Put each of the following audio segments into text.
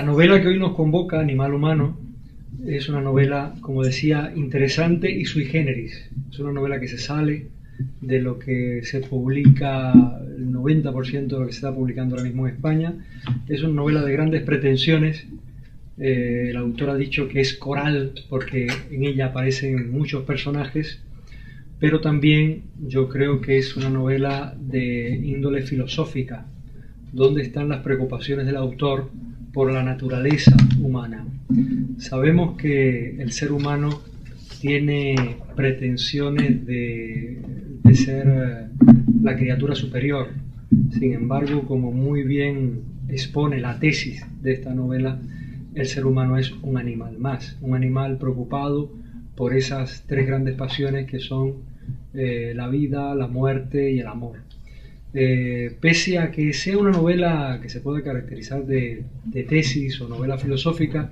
novela que hoy nos convoca, Animal Humano, es una novela, como decía, interesante y sui generis. Es una novela que se sale de lo que se publica, el 90% de lo que se está publicando ahora mismo en España. Es una novela de grandes pretensiones. El autor ha dicho que es coral porque en ella aparecen muchos personajes, pero también yo creo que es una novela de índole filosófica, donde están las preocupaciones del autor por la naturaleza humana. Sabemos que el ser humano tiene pretensiones de ser la criatura superior. Sin embargo, como muy bien expone la tesis de esta novela, el ser humano es un animal más, un animal preocupado por esas tres grandes pasiones que son la vida, la muerte y el amor. Pese a que sea una novela que se puede caracterizar de tesis o novela filosófica,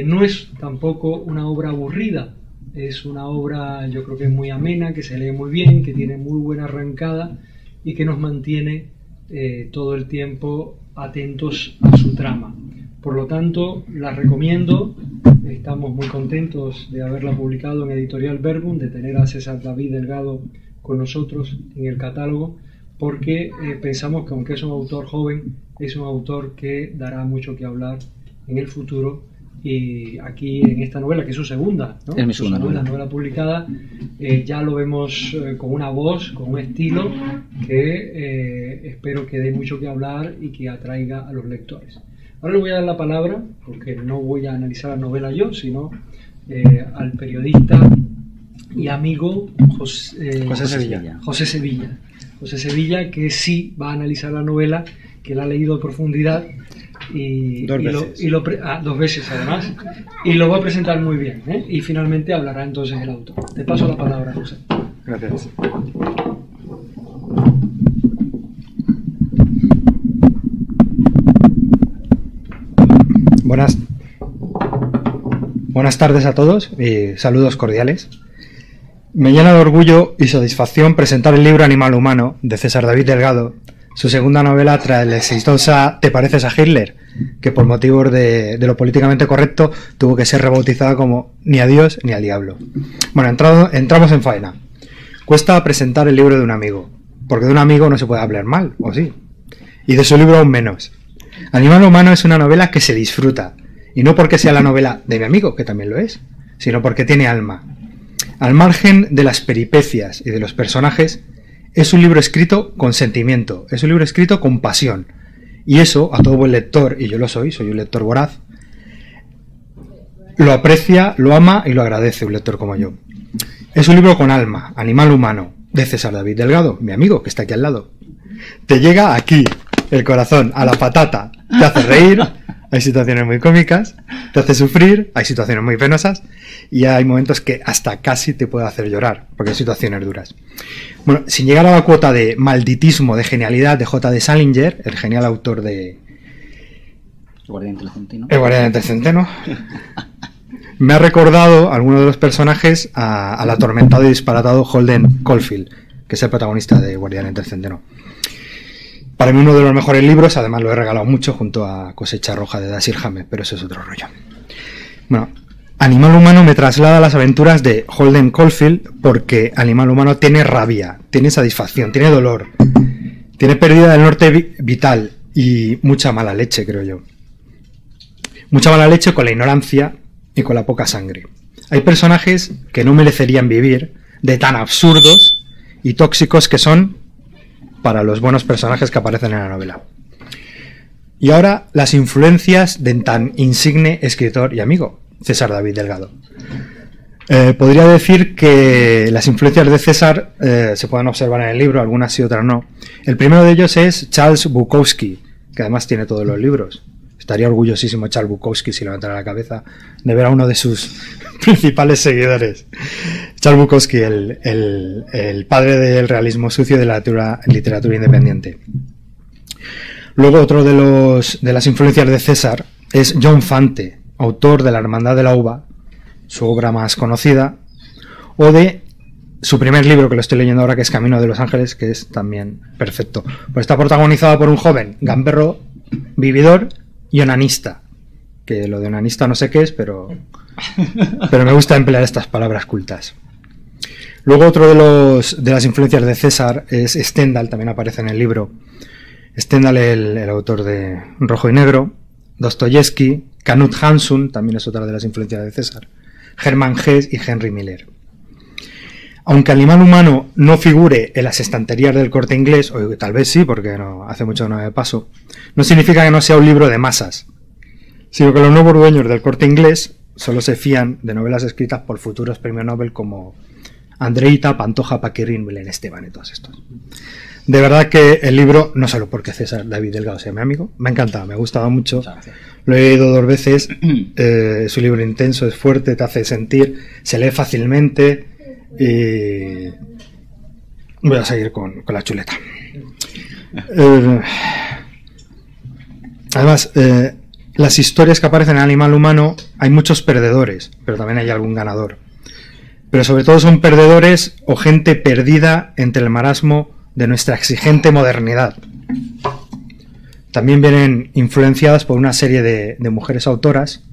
no es tampoco una obra aburrida. Es una obra, yo creo que es muy amena, que se lee muy bien, que tiene muy buena arrancada y que nos mantiene todo el tiempo atentos a su trama. Por lo tanto, la recomiendo. Estamos muy contentos de haberla publicado en Editorial Verbum, de tener a César David Delgado con nosotros en el catálogo, porque pensamos que aunque es un autor joven, es un autor que dará mucho que hablar en el futuro. Y aquí en esta novela, que es su segunda, ¿no? Es mi segunda novela publicada, ya lo vemos con una voz, con un estilo que espero que dé mucho que hablar y que atraiga a los lectores. Ahora le voy a dar la palabra, porque no voy a analizar la novela yo, sino al periodista y amigo José Sevilla. José Sevilla, que sí va a analizar la novela, que la ha leído a profundidad dos veces además, y lo va a presentar muy bien, ¿eh? Y finalmente hablará entonces el autor. Te paso la palabra, José. Gracias. Buenas tardes a todos y saludos cordiales. Me llena de orgullo y satisfacción presentar el libro Animal Humano de César David Delgado, su segunda novela tras la exitosa Te pareces a Hitler, que por motivos de lo políticamente correcto tuvo que ser rebautizada como Ni a Dios ni al diablo. Bueno, entramos en faena. Cuesta presentar el libro de un amigo, porque de un amigo no se puede hablar mal, ¿o sí? Y de su libro aún menos. Animal Humano es una novela que se disfruta, y no porque sea la novela de mi amigo, que también lo es, sino porque tiene alma. Al margen de las peripecias y de los personajes, es un libro escrito con sentimiento, es un libro escrito con pasión. Y eso, a todo buen lector, y yo lo soy un lector voraz, lo aprecia, lo ama y lo agradece un lector como yo. Es un libro con alma, Animal Humano, de César David Delgado, mi amigo, que está aquí al lado. Te llega aquí, el corazón, a la patata, te hace reír, hay situaciones muy cómicas, te hace sufrir, hay situaciones muy penosas y hay momentos que hasta casi te puede hacer llorar, porque hay situaciones duras. Bueno, sin llegar a la cuota de malditismo, de genialidad de J.D. Salinger, el genial autor de Guardián del Centeno. El Guardián del Centeno. Me ha recordado alguno de los personajes al atormentado y disparatado Holden Caulfield, que es el protagonista de Guardián del Centeno. Para mí uno de los mejores libros, además lo he regalado mucho junto a Cosecha Roja de Dashiell Hammett, pero eso es otro rollo. Bueno, Animal Humano me traslada a las aventuras de Holden Caulfield porque Animal Humano tiene rabia, tiene satisfacción, tiene dolor, tiene pérdida del norte vital y mucha mala leche, creo yo. Mucha mala leche con la ignorancia y con la poca sangre. Hay personajes que no merecerían vivir, de tan absurdos y tóxicos que son para los buenos personajes que aparecen en la novela. Y ahora las influencias de tan insigne escritor y amigo, César David Delgado. Podría decir que las influencias de César se pueden observar en el libro, algunas y otras no. El primero de ellos es Charles Bukowski, que además tiene todos los libros. Estaría orgullosísimo Charles Bukowski si levantara la cabeza de ver a uno de sus principales seguidores. Charles Bukowski, el padre del realismo sucio de la literatura independiente. Luego otro de las influencias de César es John Fante, autor de La Hermandad de la Uva, su obra más conocida, o de su primer libro, que lo estoy leyendo ahora, que es Camino de los Ángeles, que es también perfecto. Pues está protagonizado por un joven gamberro, vividor y onanista. que lo de onanista no sé qué es, pero me gusta emplear estas palabras cultas. Luego otro de las influencias de César es Stendhal, también aparece en el libro. Stendhal, el autor de Rojo y Negro, Dostoyevsky, Knut Hamsun, también es otra de las influencias de César, Hermann Hesse y Henry Miller. Aunque Animal Humano no figure en las estanterías del Corte Inglés, o tal vez sí, porque no, hace mucho que no me paso, no significa que no sea un libro de masas, sino que los nuevos dueños del Corte Inglés solo se fían de novelas escritas por futuros premios Nobel como Andreita, Pantoja, Paquirrín, Belén Esteban y todos estos. De verdad que el libro, no solo porque César David Delgado sea mi amigo, me ha encantado, me ha gustado mucho. Lo he leído 2 veces, es un libro intenso, es fuerte, te hace sentir, se lee fácilmente y voy a seguir con la chuleta. Además, las historias que aparecen en Animal Humano, hay muchos perdedores, pero también hay algún ganador. Pero sobre todo son perdedores o gente perdida entre el marasmo de nuestra exigente modernidad. También vienen influenciadas por una serie de mujeres autoras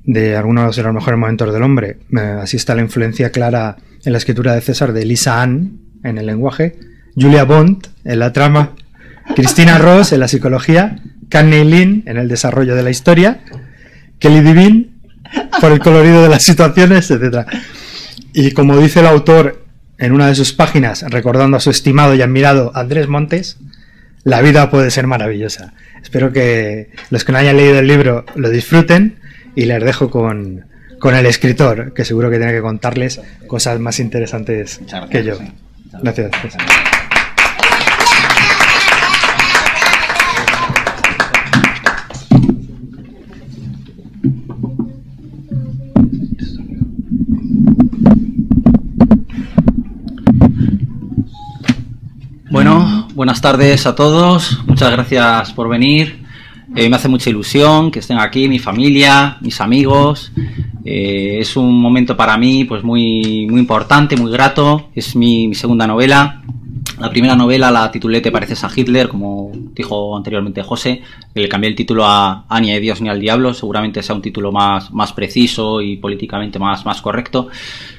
de algunos de los mejores momentos del hombre. Así está la influencia clara en la escritura de César de Lisa Ann en el lenguaje, Julia Bond en la trama, Cristina Ross en la psicología, Carney Lynn en el desarrollo de la historia, Kelly Devine por el colorido de las situaciones, etc. Y como dice el autor en una de sus páginas, recordando a su estimado y admirado Andrés Montes, la vida puede ser maravillosa. Espero que los que no hayan leído el libro lo disfruten y les dejo con el escritor, que seguro que tiene que contarles cosas más interesantes que yo. Gracias. Bueno, buenas tardes a todos. Muchas gracias por venir. Me hace mucha ilusión que estén aquí mi familia, mis amigos. Es un momento para mí pues muy importante, muy grato. Es mi segunda novela. La primera novela la titulé Te pareces a Hitler, como dijo anteriormente José. Le cambié el título a Ni a Dios ni al diablo. Seguramente sea un título más preciso y políticamente más correcto.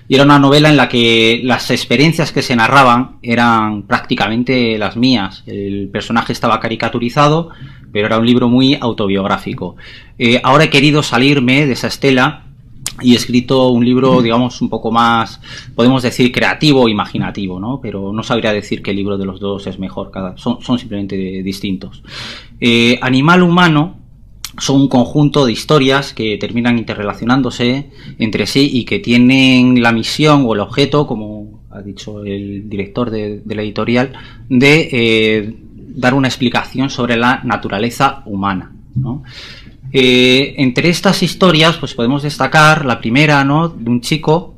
Y era una novela en la que las experiencias que se narraban eran prácticamente las mías. El personaje estaba caricaturizado, pero era un libro muy autobiográfico. Ahora he querido salirme de esa estela y he escrito un libro, digamos, un poco más, podemos decir, creativo o imaginativo, ¿no? Pero no sabría decir qué libro de los dos es mejor, son simplemente distintos. Animal Humano son un conjunto de historias que terminan interrelacionándose entre sí y que tienen la misión o el objeto, como ha dicho el director de la editorial, de dar una explicación sobre la naturaleza humana, ¿no? Entre estas historias pues podemos destacar la primera, ¿no?, de un chico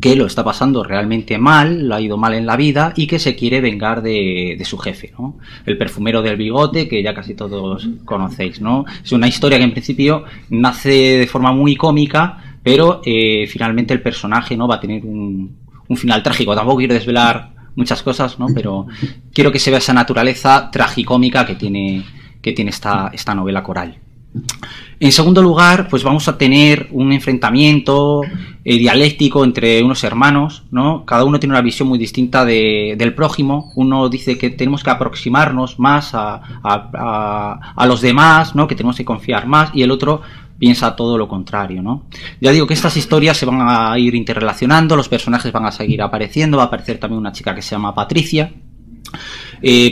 que lo está pasando realmente mal, lo ha ido mal en la vida y que se quiere vengar de su jefe, ¿no? El perfumero del bigote, que ya casi todos conocéis, ¿no? Es una historia que en principio nace de forma muy cómica, pero finalmente el personaje, ¿no?, va a tener un final trágico. Tampoco quiero desvelar muchas cosas, ¿no?, pero quiero que se vea esa naturaleza tragicómica que tiene esta novela coral. En segundo lugar, pues vamos a tener un enfrentamiento dialéctico entre unos hermanos, ¿no? Cada uno tiene una visión muy distinta del prójimo. Uno dice que tenemos que aproximarnos más a los demás, ¿no?, que tenemos que confiar más, y el otro piensa todo lo contrario, ¿no? Ya digo que estas historias se van a ir interrelacionando, los personajes van a seguir apareciendo, va a aparecer también una chica que se llama Patricia.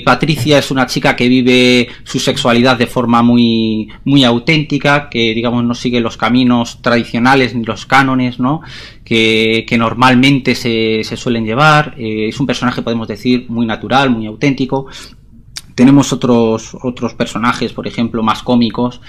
Patricia es una chica que vive su sexualidad de forma muy auténtica, que digamos no sigue los caminos tradicionales ni los cánones, ¿no?, que normalmente se suelen llevar. Es un personaje, podemos decir, muy natural, muy auténtico. Tenemos otros personajes, por ejemplo, más cómicos,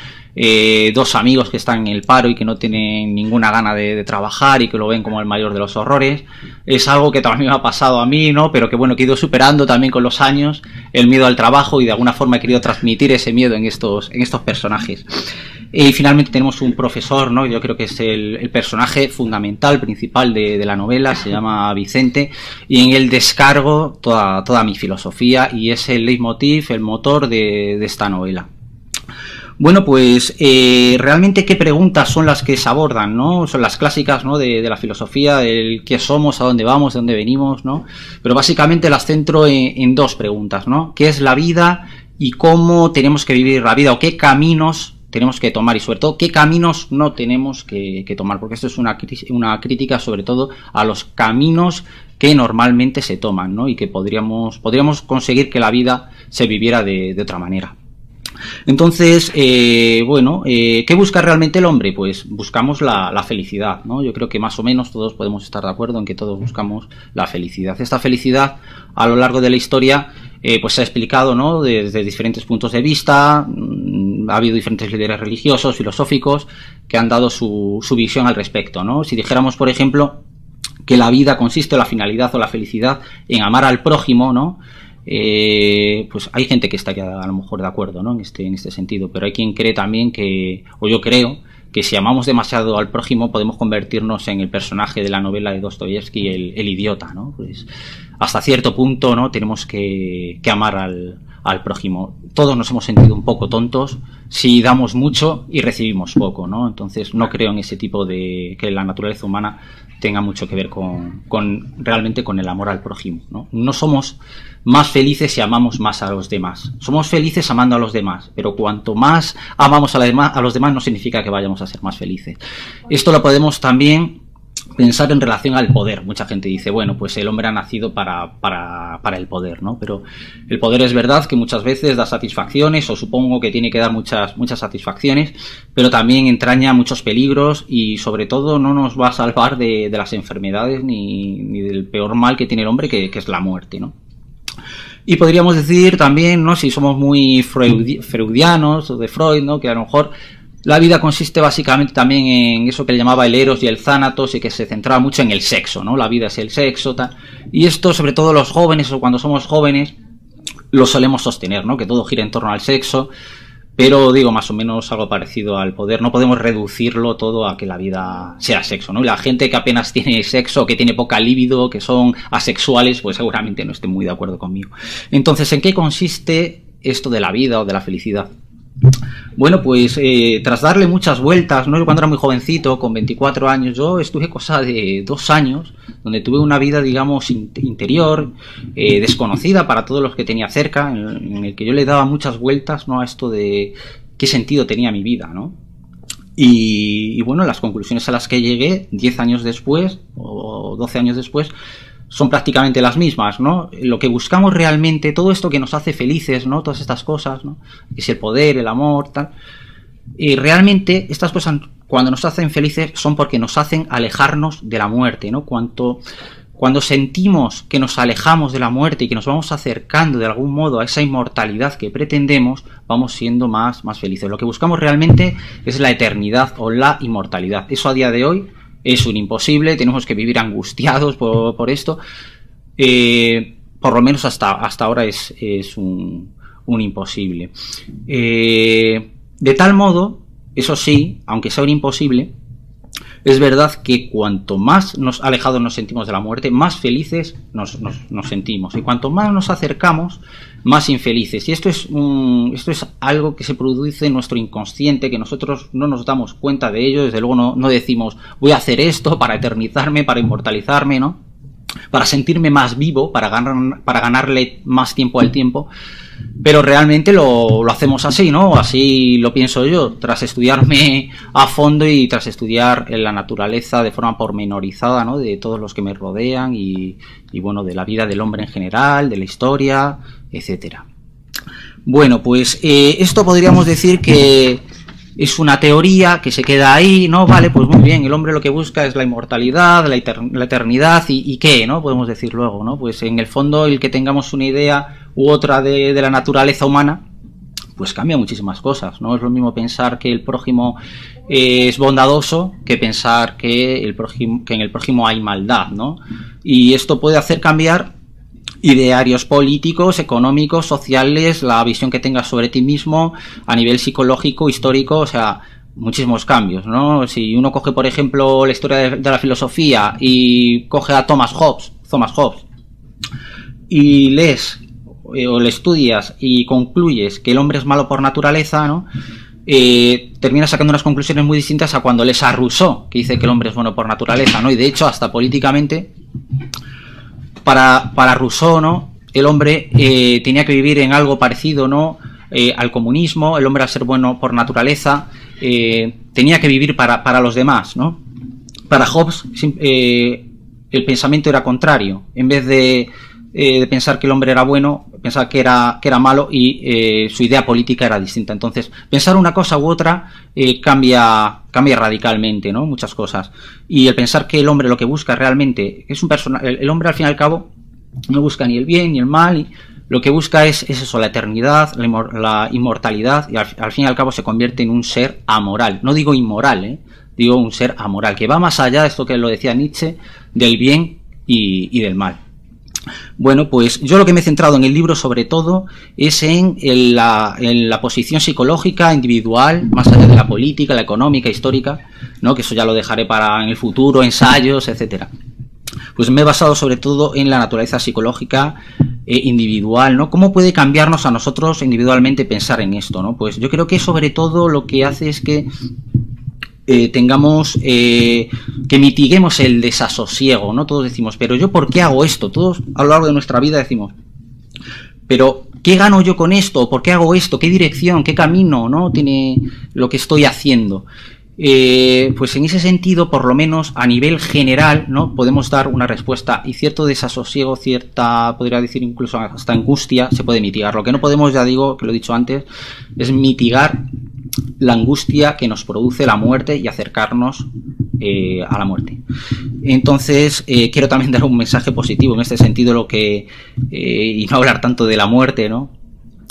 dos amigos que están en el paro y que no tienen ninguna gana de trabajar y que lo ven como el mayor de los horrores. Es algo que también me ha pasado a mí, ¿no?, pero que bueno, que he ido superando también con los años, el miedo al trabajo, y de alguna forma he querido transmitir ese miedo en estos personajes. Y finalmente tenemos un profesor, ¿no?, yo creo que es el personaje fundamental, principal de la novela. Se llama Vicente, y en él descargo toda mi filosofía, y es el leitmotiv, el motor de esta novela. Bueno, pues realmente qué preguntas son las que se abordan, ¿no? Son las clásicas, ¿no? de la filosofía, del qué somos, a dónde vamos, de dónde venimos, ¿no? Pero básicamente las centro en dos preguntas, ¿no? ¿Qué es la vida y cómo tenemos que vivir la vida o qué caminos tenemos que tomar y sobre todo qué caminos no tenemos que tomar? Porque esto es una crítica sobre todo a los caminos que normalmente se toman, ¿no? Y que podríamos conseguir que la vida se viviera de otra manera. Entonces, ¿qué busca realmente el hombre? Pues buscamos la felicidad, ¿no? Yo creo que más o menos todos podemos estar de acuerdo en que todos buscamos la felicidad. Esta felicidad, a lo largo de la historia, pues se ha explicado, ¿no? Desde diferentes puntos de vista. Ha habido diferentes líderes religiosos, filosóficos, que han dado su visión al respecto, ¿no? Si dijéramos, por ejemplo, que la vida consiste, la finalidad o la felicidad en amar al prójimo, ¿no? Pues hay gente que estaría a lo mejor de acuerdo, ¿no? en este sentido, pero hay quien cree también o yo creo que si amamos demasiado al prójimo podemos convertirnos en el personaje de la novela de Dostoyevsky, el idiota, ¿no? Pues hasta cierto punto, ¿no? Tenemos que amar al prójimo. Todos nos hemos sentido un poco tontos si damos mucho y recibimos poco, ¿no? Entonces no creo en ese tipo de que la naturaleza humana tenga mucho que ver realmente con el amor al prójimo, ¿no? No somos más felices si amamos más a los demás. Somos felices amando a los demás, pero cuanto más amamos a los demás no significa que vayamos a ser más felices. Esto lo podemos también pensar en relación al poder. Mucha gente dice, bueno, pues el hombre ha nacido para el poder, ¿no? Pero el poder es verdad que muchas veces da satisfacciones, o supongo que tiene que dar muchas satisfacciones, pero también entraña muchos peligros y sobre todo no nos va a salvar de las enfermedades ni del peor mal que tiene el hombre, que es la muerte, ¿no? Y podríamos decir también, ¿no? Si somos muy freudianos o de Freud, ¿no? Que a lo mejor la vida consiste básicamente también en eso que le llamaba el eros y el thanatos, y que se centraba mucho en el sexo, ¿no? La vida es el sexo, tal. Y esto, sobre todo los jóvenes, o cuando somos jóvenes, lo solemos sostener, ¿no? Que todo gira en torno al sexo, pero digo, más o menos algo parecido al poder. No podemos reducirlo todo a que la vida sea sexo, ¿no? Y la gente que apenas tiene sexo, que tiene poca libido, que son asexuales, pues seguramente no esté muy de acuerdo conmigo. Entonces, ¿en qué consiste esto de la vida o de la felicidad? Bueno, pues tras darle muchas vueltas, ¿no? Yo cuando era muy jovencito, con 24 años, yo estuve cosa de 2 años, donde tuve una vida, digamos, interior, desconocida para todos los que tenía cerca, en el que yo le daba muchas vueltas, ¿no? A esto de qué sentido tenía mi vida, ¿no? Y bueno, las conclusiones a las que llegué 10 años después, o 12 años después, son prácticamente las mismas, ¿no? Lo que buscamos realmente, todo esto que nos hace felices, ¿no? Todas estas cosas, ¿no? Es el poder, el amor, tal. Y realmente estas cosas, cuando nos hacen felices, son porque nos hacen alejarnos de la muerte, ¿no? Cuando sentimos que nos alejamos de la muerte y que nos vamos acercando de algún modo a esa inmortalidad que pretendemos, vamos siendo más felices. Lo que buscamos realmente es la eternidad o la inmortalidad. Eso a día de hoy es un imposible, tenemos que vivir angustiados por esto. Por lo menos hasta ahora es un imposible. De tal modo, eso sí, aunque sea un imposible, es verdad que cuanto más alejados nos sentimos de la muerte, más felices nos sentimos. Y cuanto más nos acercamos, más infelices. Y esto es algo que se produce en nuestro inconsciente, que nosotros no nos damos cuenta de ello. Desde luego no decimos, voy a hacer esto para eternizarme, para inmortalizarme, ¿no? Para sentirme más vivo, para ganarle más tiempo al tiempo. Pero realmente lo hacemos así, ¿no? Así lo pienso yo, tras estudiarme a fondo y tras estudiar la naturaleza de forma pormenorizada, ¿no? De todos los que me rodean y bueno, de la vida del hombre en general, de la historia, etcétera. Bueno, pues esto podríamos decir que es una teoría que se queda ahí, ¿no? Vale, pues muy bien, el hombre lo que busca es la inmortalidad, la eternidad y ¿qué, no? Podemos decir luego, ¿no? Pues en el fondo el que tengamos una idea u otra de la naturaleza humana, pues cambia muchísimas cosas, ¿no? Es lo mismo pensar que el prójimo es bondadoso que pensar que en el prójimo hay maldad, ¿no? Y esto puede hacer cambiar idearios políticos, económicos, sociales, la visión que tengas sobre ti mismo a nivel psicológico, histórico, o sea, muchísimos cambios, ¿no? Si uno coge, por ejemplo, la historia de la filosofía y coge a Thomas Hobbes, y lees o le estudias y concluyes que el hombre es malo por naturaleza, ¿no? termina sacando unas conclusiones muy distintas a cuando lees a Rousseau, que dice que el hombre es bueno por naturaleza, ¿no? Y de hecho, hasta políticamente, para Rousseau, ¿no?, el hombre tenía que vivir en algo parecido, ¿no?, al comunismo. El hombre, al ser bueno por naturaleza, tenía que vivir para los demás, ¿no? Para Hobbes el pensamiento era contrario. En vez de pensar que el hombre era bueno, pensaba que era malo, y su idea política era distinta. Entonces, pensar una cosa u otra cambia radicalmente, ¿no?, muchas cosas. Y el pensar que el hombre lo que busca realmente es un personaje. El hombre, al fin y al cabo, no busca ni el bien ni el mal, y lo que busca es eso, la eternidad, la inmortalidad, y al fin y al cabo se convierte en un ser amoral. No digo inmoral, digo un ser amoral, que va más allá de esto que lo decía Nietzsche, del bien y del mal. Bueno, pues yo lo que me he centrado en el libro sobre todo es en la posición psicológica individual, más allá de la política, la económica, histórica, ¿no?, que eso ya lo dejaré para en el futuro, ensayos, etcétera. Pues me he basado sobre todo en la naturaleza psicológica individual, ¿no? ¿Cómo puede cambiarnos a nosotros individualmente pensar en esto, ¿no? Pues yo creo que sobre todo lo que hace es que que mitiguemos el desasosiego, ¿no? Todos decimos, pero yo ¿por qué hago esto? Todos a lo largo de nuestra vida decimos, pero ¿qué gano yo con esto? ¿Por qué hago esto? ¿Qué dirección? ¿Qué camino, no tiene lo que estoy haciendo? Pues en ese sentido, por lo menos a nivel general, ¿no?, podemos dar una respuesta, y cierto desasosiego, cierta, podría decir incluso hasta angustia, se puede mitigar. Lo que no podemos, ya digo, que lo he dicho antes, es mitigar la angustia que nos produce la muerte y acercarnos a la muerte. Entonces, quiero también dar un mensaje positivo en este sentido, y no hablar tanto de la muerte, ¿no?,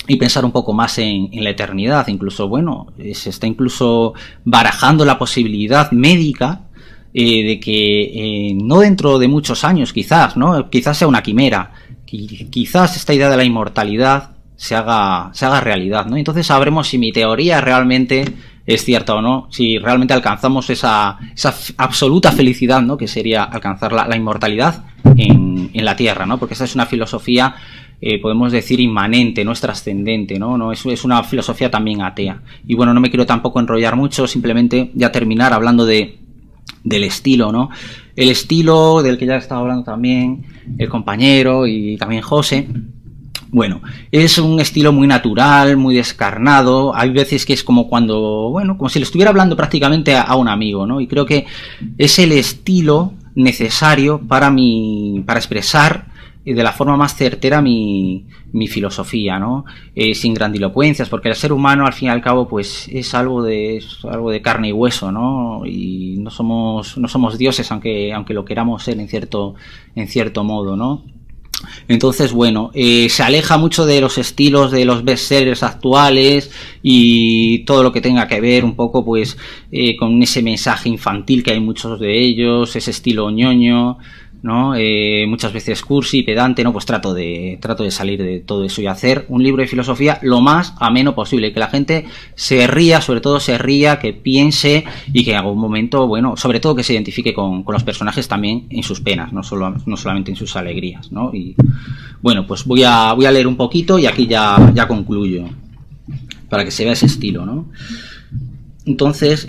y pensar un poco más en la eternidad. Incluso, bueno, se está incluso barajando la posibilidad médica de que no dentro de muchos años, quizás, ¿no?, quizás sea una quimera, quizás esta idea de la inmortalidad se haga realidad, ¿no? Entonces sabremos si mi teoría realmente es cierta o no, si realmente alcanzamos esa absoluta felicidad, ¿no?, que sería alcanzar la inmortalidad en la Tierra, ¿no? Porque esa es una filosofía, podemos decir, inmanente, no es trascendente, ¿no? Es una filosofía también atea. Y bueno, no me quiero tampoco enrollar mucho, simplemente ya terminar hablando del estilo, ¿no? El estilo del que ya estaba hablando también el compañero y también José. Bueno, es un estilo muy natural, muy descarnado. Hay veces que es como como si le estuviera hablando prácticamente a un amigo, ¿no? Y creo que es el estilo necesario para expresar de la forma más certera mi filosofía, ¿no? Sin grandilocuencias, porque el ser humano, al fin y al cabo, pues es algo de carne y hueso, ¿no? Y no somos dioses, aunque lo queramos ser en cierto modo, ¿no? Entonces, bueno, se aleja mucho de los estilos de los bestsellers actuales y todo lo que tenga que ver un poco, pues, con ese mensaje infantil que hay muchos de ellos, ese estilo ñoño, ¿no? Muchas veces cursi, pedante, ¿no? Pues trato de salir de todo eso y hacer un libro de filosofía lo más ameno posible, que la gente se ría, sobre todo se ría, que piense y que en algún momento, bueno, sobre todo que se identifique con los personajes también en sus penas, no solamente en sus alegrías, ¿no? Y bueno, pues voy a leer un poquito y aquí ya concluyo, para que se vea ese estilo, ¿no? Entonces,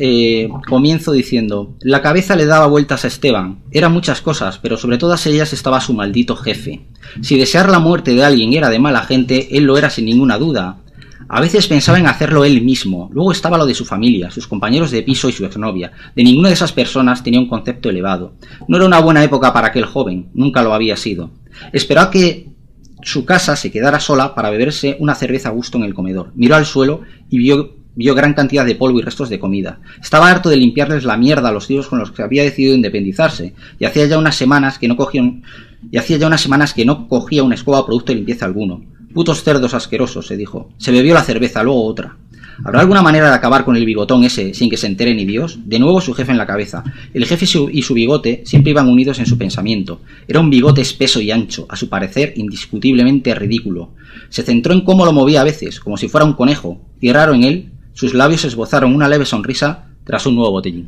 comienzo diciendo: la cabeza le daba vueltas a Esteban. Eran muchas cosas, pero sobre todas ellas estaba su maldito jefe. Si desear la muerte de alguien era de mala gente, él lo era sin ninguna duda. A veces pensaba en hacerlo él mismo. Luego estaba lo de su familia, sus compañeros de piso y su exnovia. De ninguna de esas personas tenía un concepto elevado. No era una buena época para aquel joven, nunca lo había sido. Esperó a que su casa se quedara sola para beberse una cerveza a gusto en el comedor. Miró al suelo y vio gran cantidad de polvo y restos de comida. Estaba harto de limpiarles la mierda a los tíos con los que había decidido independizarse, y hacía ya unas semanas que no cogía una escoba o producto de limpieza alguno. Putos cerdos asquerosos, se dijo. Se bebió la cerveza, luego otra. ¿Habrá alguna manera de acabar con el bigotón ese sin que se entere ni Dios? De nuevo su jefe en la cabeza. El jefe y su bigote siempre iban unidos en su pensamiento. Era un bigote espeso y ancho, a su parecer indiscutiblemente ridículo. Se centró en cómo lo movía a veces, como si fuera un conejo, y raro en él, sus labios esbozaron una leve sonrisa tras un nuevo botellín.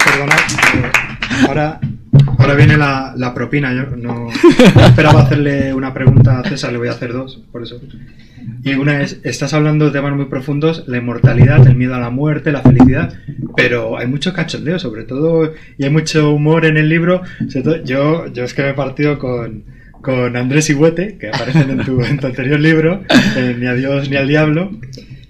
Perdonad, ahora ahora viene la propina. Yo no esperaba hacerle una pregunta a César, le voy a hacer dos, por eso. Y una es, estás hablando de temas muy profundos, la inmortalidad, el miedo a la muerte, la felicidad, pero hay mucho cachondeo, sobre todo, y hay mucho humor en el libro. Sobre todo, yo es que me he partido con Andrés y Huete, que aparecen en tu anterior libro, Ni a Dios ni al diablo.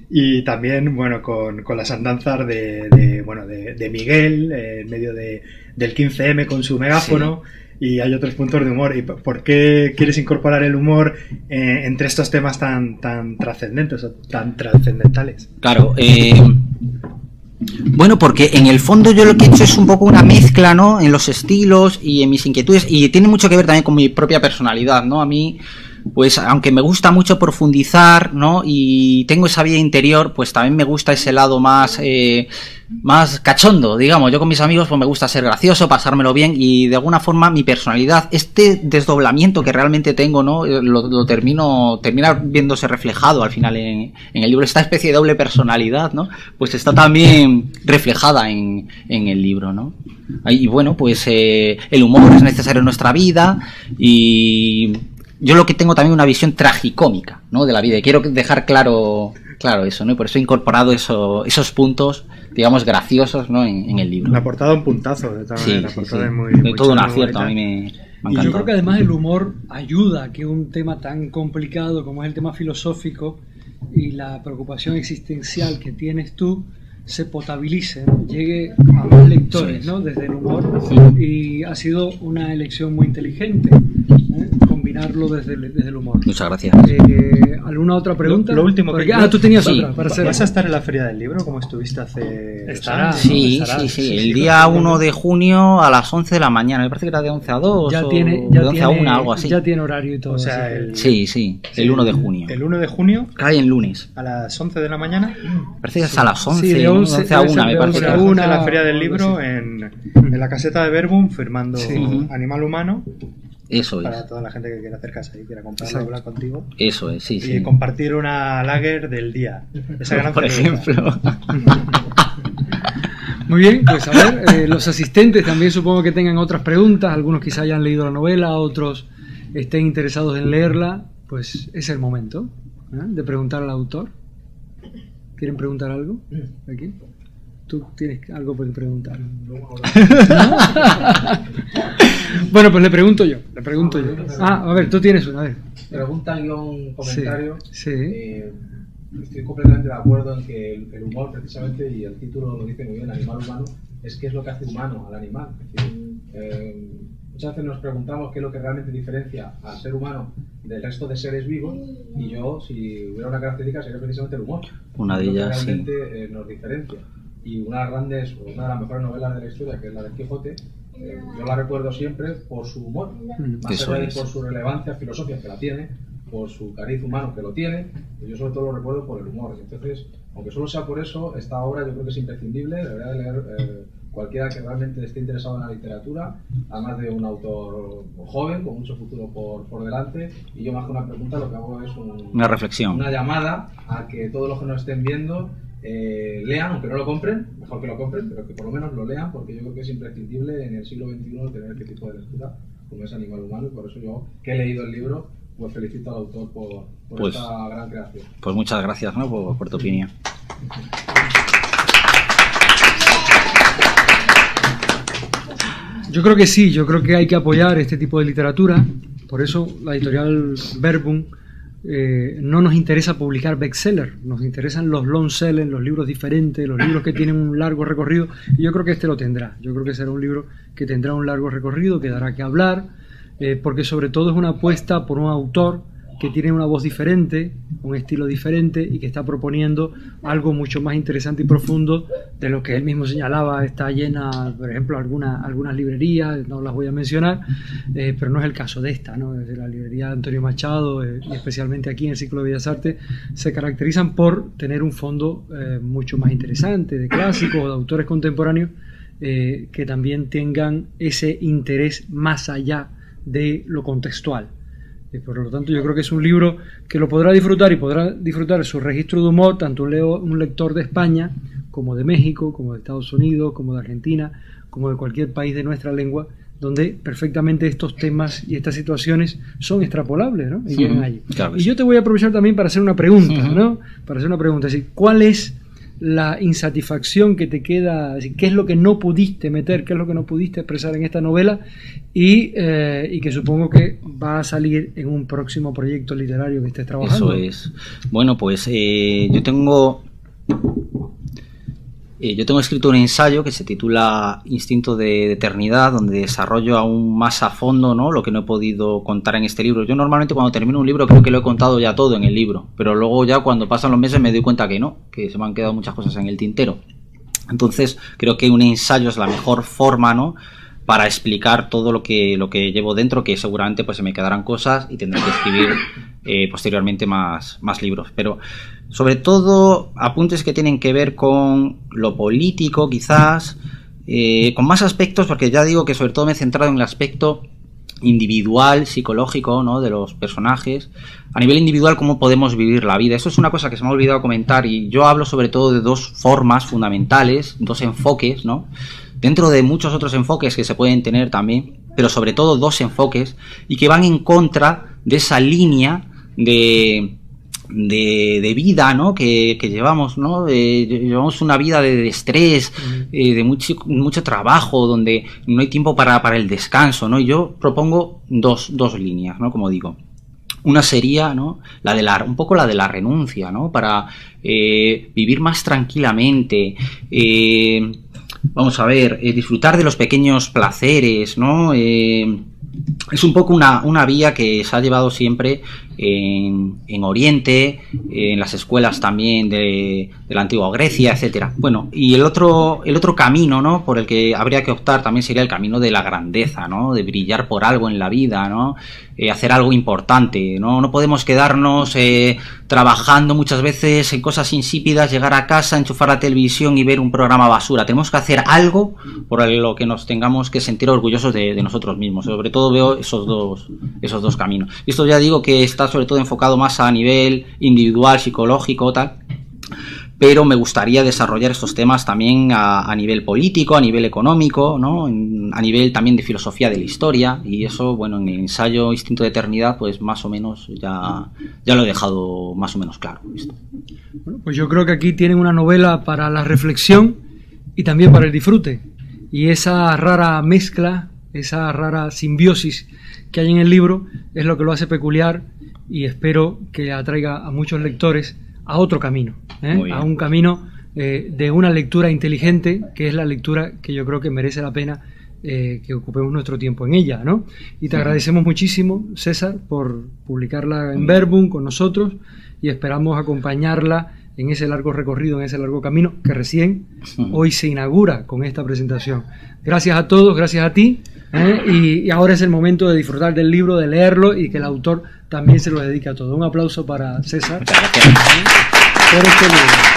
Y también, bueno, con las andanzas de Miguel, en medio del 15M con su megáfono, sí. Y hay otros puntos de humor. ¿Y por qué quieres incorporar el humor entre estos temas tan trascendentes o tan trascendentales? Claro, bueno, porque en el fondo yo lo que he hecho es un poco una mezcla, ¿no? En los estilos y en mis inquietudes, y tiene mucho que ver también con mi propia personalidad, ¿no? A mí, pues aunque me gusta mucho profundizar, ¿no? Y tengo esa vida interior, pues también me gusta ese lado más cachondo, digamos. Yo con mis amigos pues me gusta ser gracioso, pasármelo bien, y de alguna forma mi personalidad, este desdoblamiento que realmente tengo, ¿no? Termina viéndose reflejado al final en el libro, esta especie de doble personalidad, ¿no? Pues está también reflejada en el libro, ¿no? Y bueno, pues el humor es necesario en nuestra vida, y yo lo que tengo también una visión tragicómica, ¿no? De la vida, y quiero dejar claro eso, ¿no? Y por eso he incorporado esos puntos, digamos, graciosos, ¿no? en el libro. La portada un puntazo, de todas maneras. La portada es muy todo un acierto, a mí me encanta. Y yo creo que además el humor ayuda a que un tema tan complicado como es el tema filosófico y la preocupación existencial que tienes tú se potabilice, ¿no? Llegue a más lectores, ¿no? Desde el humor, y ha sido una elección muy inteligente, combinarlo desde el humor. Muchas gracias. ¿Alguna otra pregunta? Lo último que tú tenías otra para hacer. ¿Vas a estar en la Feria del Libro como estuviste hace? Sí. El día 1 de junio a las 11 de la mañana, me parece que era de 11 a 2 ya o tiene, de 11 a 1, algo así. Ya tiene horario y todo. O sea, el 1 de junio. El 1 de junio. Cae en lunes. A las 11 de la mañana. Parece que es a las 11, sí, de 11 a 1, me parece. A las 11 de la Feria del Libro en la caseta de Verbum, firmando Animal Humano. Eso es. Para toda la gente que quiera acercarse y quiera comprarlo, hablar contigo. Eso es, sí. Y compartir una lager del día. Esa gran por ejemplo. Muy bien, pues a ver, los asistentes también supongo que tengan otras preguntas. Algunos quizá hayan leído la novela, otros estén interesados en leerla. Pues es el momento, ¿eh?, de preguntar al autor. ¿Quieren preguntar algo? ¿Aquí? ¿Tú tienes algo por preguntar? Bueno, pues le pregunto yo. A ver, tú tienes una. A ver. Pregunta-comentario. Sí. Estoy completamente de acuerdo en que el humor, precisamente, y el título lo dice muy bien, Animal Humano, es qué es lo que hace humano al animal. Es decir, muchas veces nos preguntamos qué es lo que realmente diferencia al ser humano del resto de seres vivos, y yo, si hubiera una característica, sería precisamente el humor. Una de ellas, sí. Realmente nos diferencia. Y una de las mejores novelas de la historia, que es la del Quijote, yo la recuerdo siempre por su humor, más allá de por su relevancia filosófica, que la tiene, por su cariz humano, que lo tiene, y yo sobre todo lo recuerdo por el humor. Entonces, aunque solo sea por eso, esta obra yo creo que es imprescindible, debería de leer cualquiera que realmente esté interesado en la literatura, además de un autor joven, con mucho futuro por delante. Y yo, más que una pregunta, lo que hago es una reflexión, una llamada a que todos los que nos estén viendo lean, aunque no lo compren, mejor que lo compren, pero que por lo menos lo lean, porque yo creo que es imprescindible en el siglo XXI tener este tipo de lectura como es Animal Humano, y por eso yo, que he leído el libro, pues felicito al autor por esta gran creación. Pues muchas gracias, ¿no?, por tu opinión. Yo creo que sí, yo creo que hay que apoyar este tipo de literatura. Por eso la editorial Verbum no nos interesa publicar bestsellers, nos interesan los long sellers, los libros diferentes, los libros que tienen un largo recorrido, y yo creo que este lo tendrá. Yo creo que será un libro que tendrá un largo recorrido, que dará que hablar, porque sobre todo es una apuesta por un autor que tiene una voz diferente, un estilo diferente, y que está proponiendo algo mucho más interesante y profundo de lo que él mismo señalaba. Está llena, por ejemplo, algunas librerías, no las voy a mencionar, pero no es el caso de esta, ¿no? Desde la librería Antonio Machado, y especialmente aquí en el Ciclo de Bellas Artes, se caracterizan por tener un fondo mucho más interesante, de clásicos o de autores contemporáneos, que también tengan ese interés más allá de lo contextual. Por lo tanto, yo creo que es un libro que lo podrá disfrutar, y podrá disfrutar su registro de humor tanto un lector de España como de México, como de Estados Unidos, como de Argentina, como de cualquier país de nuestra lengua, donde perfectamente estos temas y estas situaciones son extrapolables, ¿no? Y llegan allí. Claro, y yo te voy a aprovechar también para hacer una pregunta, ¿no? Para hacer una pregunta, es decir, ¿cuál es la insatisfacción que te queda? Es decir, ¿qué es lo que no pudiste meter, qué es lo que no pudiste expresar en esta novela y que supongo que va a salir en un próximo proyecto literario que estés trabajando? Eso es. Bueno, pues yo tengo escrito un ensayo que se titula Instinto de Eternidad, donde desarrollo aún más a fondo, ¿no?, lo que no he podido contar en este libro. Yo normalmente cuando termino un libro creo que lo he contado ya todo en el libro, pero luego ya cuando pasan los meses me doy cuenta que no, que se me han quedado muchas cosas en el tintero. Entonces creo que un ensayo es la mejor forma, ¿no?, para explicar todo lo que llevo dentro, que seguramente pues se me quedarán cosas y tendré que escribir posteriormente más libros. Pero sobre todo apuntes que tienen que ver con lo político, quizás, con más aspectos, porque ya digo que sobre todo me he centrado en el aspecto individual, psicológico, ¿no?, de los personajes. A nivel individual, cómo podemos vivir la vida. Eso es una cosa que se me ha olvidado comentar, y yo hablo sobre todo de dos formas fundamentales, dos enfoques, ¿no?, dentro de muchos otros enfoques que se pueden tener también, pero sobre todo dos enfoques, y que van en contra de esa línea de vida, ¿no?, que llevamos, ¿no? Llevamos una vida de estrés, de mucho trabajo, donde no hay tiempo para el descanso, ¿no? Y yo propongo dos líneas, ¿no?, como digo. Una sería, ¿no?, un poco la de la renuncia, ¿no?, para vivir más tranquilamente, vamos a ver, disfrutar de los pequeños placeres, ¿no? Es un poco una vía que se ha llevado siempre en Oriente, en las escuelas también de la antigua Grecia, etcétera. Bueno, y el otro camino, ¿no?, por el que habría que optar también sería el camino de la grandeza, ¿no?, de brillar por algo en la vida, ¿no?, hacer algo importante, ¿no? No podemos quedarnos trabajando muchas veces en cosas insípidas, llegar a casa, enchufar la televisión y ver un programa basura. Tenemos que hacer algo por lo que nos tengamos que sentir orgullosos de nosotros mismos. Sobre todo veo esos dos caminos. Y esto ya digo que está sobre todo enfocado más a nivel individual, psicológico, tal, pero me gustaría desarrollar estos temas también a nivel político, a nivel económico, ¿no?, a nivel también de filosofía de la historia, y eso, bueno, en el ensayo Instinto de Eternidad, pues más o menos ya lo he dejado más o menos claro esto. Bueno, pues yo creo que aquí tienen una novela para la reflexión y también para el disfrute, y esa rara mezcla, esa rara simbiosis que hay en el libro es lo que lo hace peculiar, y espero que atraiga a muchos lectores a otro camino, a un camino de una lectura inteligente, que es la lectura que yo creo que merece la pena que ocupemos nuestro tiempo en ella, ¿no? Y te agradecemos muchísimo, César, por publicarla en Verbum con nosotros, y esperamos acompañarla en ese largo recorrido, en ese largo camino que recién hoy se inaugura con esta presentación. Gracias a todos, gracias a ti, y ahora es el momento de disfrutar del libro, de leerlo, y que el autor también se lo dedique a todos. Un aplauso para César por este libro.